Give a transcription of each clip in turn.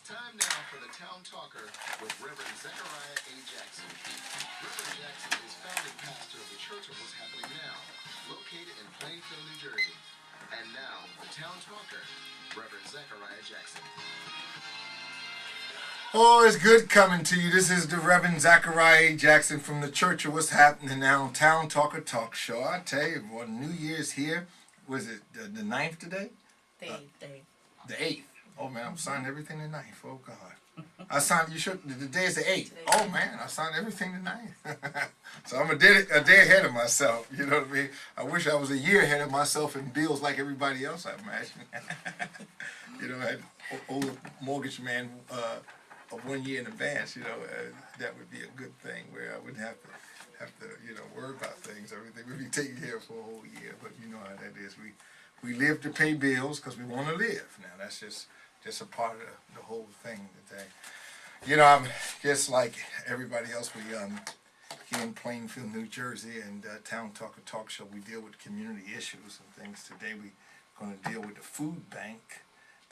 Time now for the Town Talker with Reverend Zechariah A. Jackson. Reverend Jackson is founding pastor of the Church of What's Happening Now, located in Plainfield, New Jersey. And now, the Town Talker, Reverend Zechariah Jackson. Oh, it's good coming to you. This is the Reverend Zechariah A. Jackson from the Church of What's Happening Now, Town Talker Talk Show. I tell you, well, New Year's here. Was it the 9th today? The 8th. The 8th. Oh, man, I'm signing everything the 9th. Oh, God. I signed, you should, the day is the 8th. Oh, man, I signed everything the 9th. So I'm a day ahead of myself, you know what I mean? I wish I was a year ahead of myself in bills like everybody else, I imagine. You know, I had older mortgage man of 1 year in advance, you know, that would be a good thing where I wouldn't have to, you know, worry about things. Everything would be taken care of for a whole year. But you know how that is. We live to pay bills because we want to live. Now, that's just a part of the whole thing today. You know, I'm just like everybody else. We here in Plainfield, New Jersey, and Town Talker Talk Show, we deal with community issues and things. Today we're going to deal with the food bank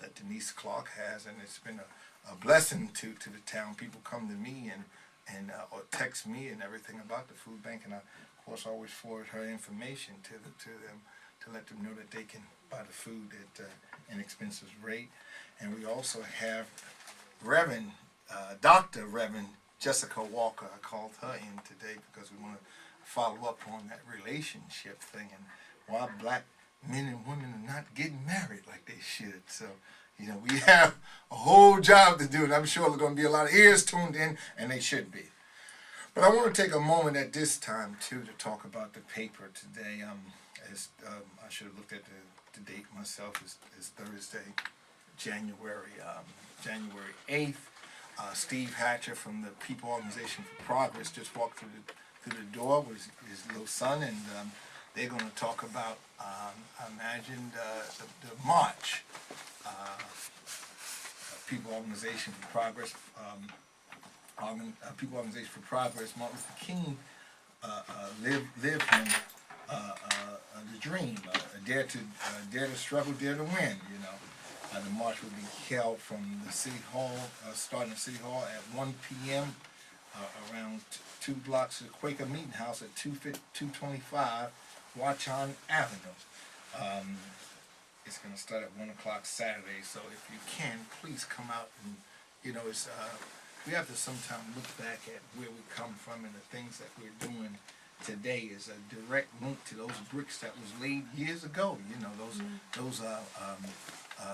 that Denise Clark has, and it's been a blessing to the town. People come to me and or text me and everything about the food bank, and I, of course, always forward her information to them to let them know that they can buy the food at an inexpensive rate. And we also have Dr. Reverend Jessica Walker. I called her in today because we want to follow up on that relationship thing and why black men and women are not getting married like they should. So, you know, we have a whole job to do, and I'm sure there's going to be a lot of ears tuned in, and they should be. But I want to take a moment at this time, too, to talk about the paper today. I should have looked at the date myself. It's Thursday, January 8th. Steve Hatcher from the People Organization for Progress just walked through the door with his little son, and they're going to talk about, I imagine, the march. People Organization for Progress, People Organization for Progress. Martin Luther King lived him the dream. Dare to struggle, dare to win. You know. The march will be held from the City Hall, starting at City Hall at 1 p.m. Around 2 blocks of the Quaker Meeting House at 225 Watchon Avenue. It's going to start at 1 o'clock Saturday, so if you can, please come out and, you know, it's we have to sometime look back at where we come from, and the things that we're doing today is a direct link to those bricks that was laid years ago. You know, those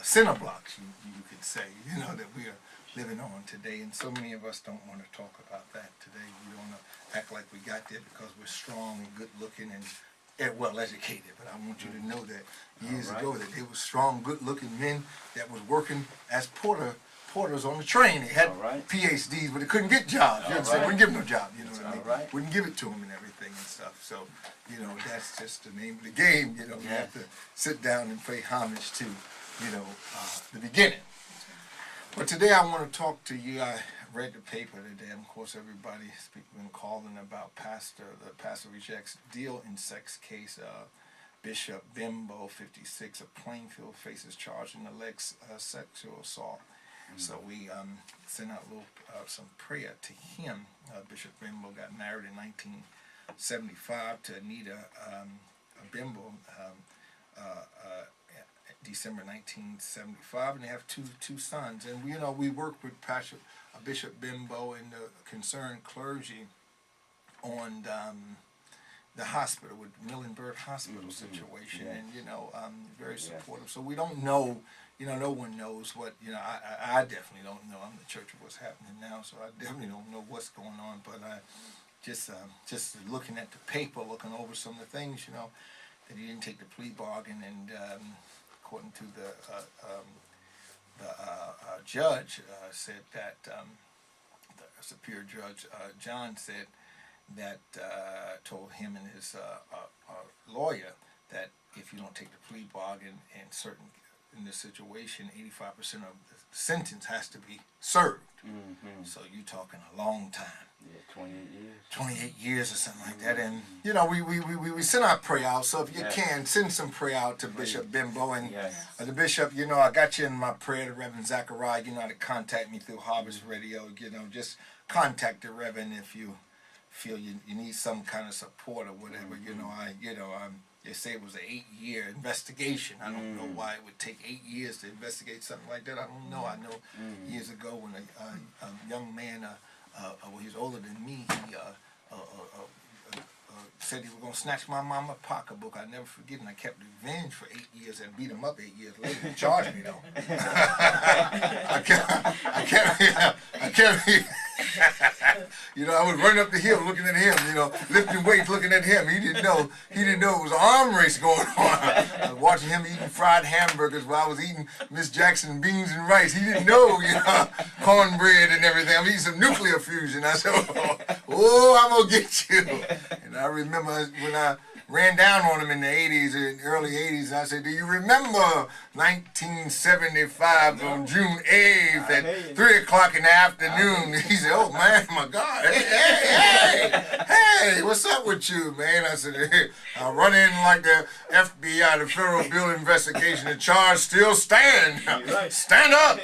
center blocks, you could say, you know, that we are living on today. And so many of us don't want to talk about that today. We don't want to act like we got there because we're strong and good looking and well educated. But I want you to know that years ago that they were strong, good looking men that was working as porters on the train. They had PhDs, but they couldn't get jobs. You know what I'm saying? Wouldn't give them no job, you know what I mean? Wouldn't give it to them and everything and stuff. So, you know, that's just the name of the game. You know, you have to sit down and pay homage to, you know, the beginning. But today I want to talk to you. I read the paper today, and of course everybody's been calling about the pastor rejects deal in sex case. Bishop Bimbo, 56, of Plainfield, faces charge in alleged sexual assault. So we sent out a little some prayer to him. Bishop Bimbo got married in 1975 to Anita Bimbo. December 1975, and they have two sons. And you know, we work with Bishop Bimbo and the concerned clergy on the hospital, with Millenberg Hospital situation, and you know, very supportive. So we don't know, you know, no one knows what, you know, I definitely don't know. I'm the Church of What's Happening Now, so I definitely don't know what's going on. But I just looking at the paper, looking over some of the things, you know, that he didn't take the plea bargain, and according to the judge, said that the Superior Judge John said that told him and his lawyer that if you don't take the plea bargain in certain in this situation, 85% of the sentence has to be served. So you're talking a long time. Yeah, 28 years. 28 years or something like that. And, you know, we send our prayer out. So if you can, send some prayer out to Bishop Bimbo. And the Bishop, you know, I got you in my prayer, the Reverend Zachariah. You know how to contact me through Harvest Radio. You know, just contact the Reverend if you feel you need some kind of support or whatever. You know, they say it was an 8-year investigation. I don't know why it would take 8 years to investigate something like that. I don't know. I know years ago when a young man, well, he was older than me, he said he was going to snatch my mama's pocketbook. I never forget, and I kept revenge for 8 years and beat him up 8 years later. He charged me, though. I can't, you know, I would run up the hill looking at him, you know, lifting weights looking at him. He didn't know it was an arm race going on. I was watching him eating fried hamburgers while I was eating Miss Jackson beans and rice. He didn't know, you know, cornbread and everything. I'm eating some nuclear fusion. I said, oh, I'm going to get you. And I remember when I ran down on him in the 80s, in early 80s, I said, do you remember 1975 on June 8th at 3 o'clock in the afternoon? He said, oh man, my God, hey, what's up with you, man? I said, hey, I'll run in like the FBI, the Federal Bureau of Investigation, the charge still stand. Stand up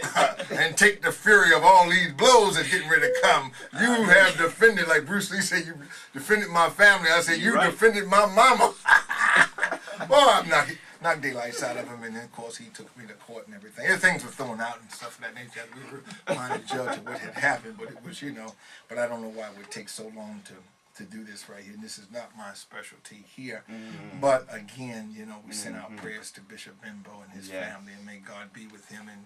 and take the fury of all these blows that's getting ready to come. You have defended, like Bruce Lee said, you defended my family. I said, you defended my mama. Well, I knocked daylights out of him, and then of course he took me to court and everything. Things were thrown out and stuff of that nature. We were trying to judge what had happened, but it was, you know, but I don't know why it would take so long to do this right here. And this is not my specialty here. But again, you know, we send our prayers to Bishop Bimbo and his family, and may God be with him and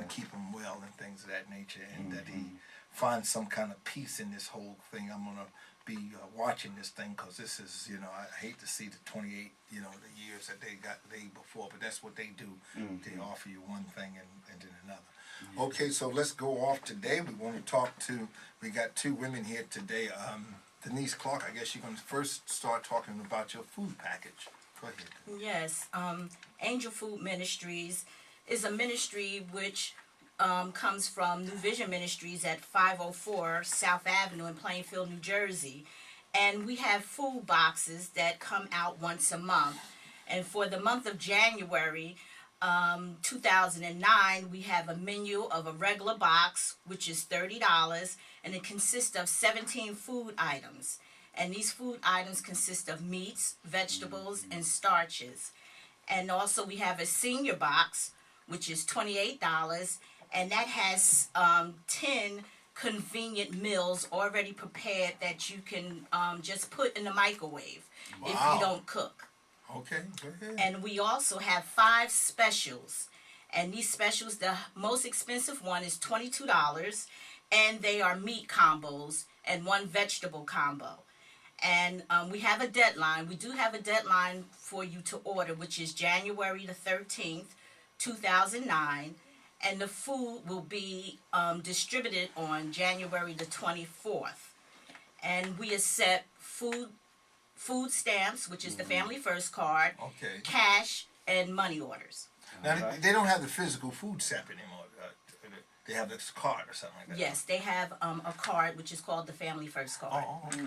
keep him well and things of that nature, and that he finds some kind of peace in this whole thing. I'm going to be watching this thing, because this is, you know, I hate to see the 28, you know, the years that they got laid before, but that's what they do. They offer you one thing and then another. Okay, so let's go off today. We want to talk to, we got two women here today. Denise Clark, I guess you're going to first start talking about your food package. Go ahead. Yes, Angel Food Ministries is a ministry which comes from New Vision Ministries at 504 South Avenue in Plainfield, New Jersey. And we have food boxes that come out once a month. And for the month of January 2009, we have a menu of a regular box, which is $30, and it consists of 17 food items. And these food items consist of meats, vegetables, and starches. And also we have a senior box, which is $28, and that has 10 convenient meals already prepared that you can just put in the microwave if you don't cook. Okay, go ahead. And we also have 5 specials. And these specials, the most expensive one is $22, and they are meat combos and 1 vegetable combo. And we have a deadline. We do have a deadline for you to order, which is January the 13th, 2009. And the food will be distributed on January the 24th. And we accept food stamps, which is the Family First card, cash, and money orders. Now, they don't have the physical food stamp anymore. They have this card or something like that. Yes, they have a card which is called the Family First card. Oh, okay.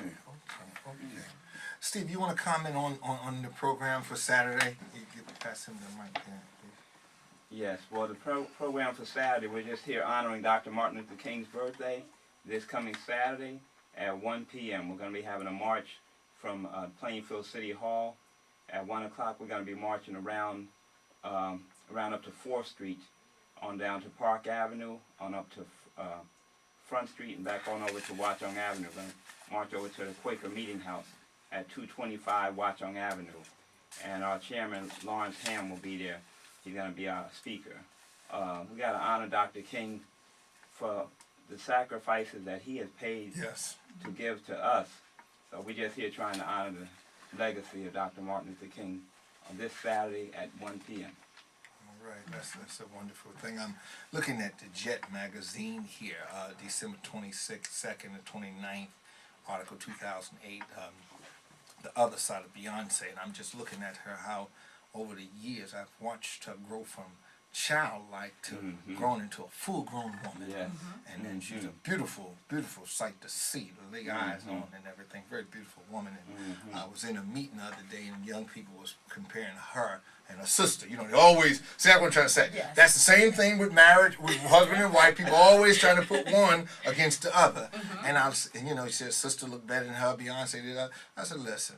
Steve, you want to comment on the program for Saturday? You pass him the mic there. Yes, well, the program for Saturday, we're just here honoring Dr. Martin Luther King's birthday this coming Saturday at 1 p.m. We're going to be having a march from Plainfield City Hall. At 1 o'clock, we're going to be marching around up to 4th Street, on down to Park Avenue, on up to Front Street, and back on over to Watchung Avenue. We're going to march over to the Quaker Meeting House at 225 Watchung Avenue. And our chairman, Lawrence Ham, will be there. He's going to be our speaker. We got to honor Dr. King for the sacrifices that he has paid to give to us. So we're just here trying to honor the legacy of Dr. Martin Luther King on this Saturday at 1 p.m. All right, that's a wonderful thing. I'm looking at the Jet magazine here, December 22nd and 29th, article 2008, The Other Side of Beyonce, and I'm just looking at her, how over the years I've watched her grow from childlike to grown into a full-grown woman. Yes. And then she's a beautiful, beautiful sight to see. The big eyes on and everything. Very beautiful woman. And I was in a meeting the other day, and young people was comparing her and her sister. You know, they always see what I'm trying to say. Yes. That's the same thing with marriage, with husband and wife. People always trying to put one against the other. And I was, and you know, she said sister looked better than her. Beyonce did. I said, listen.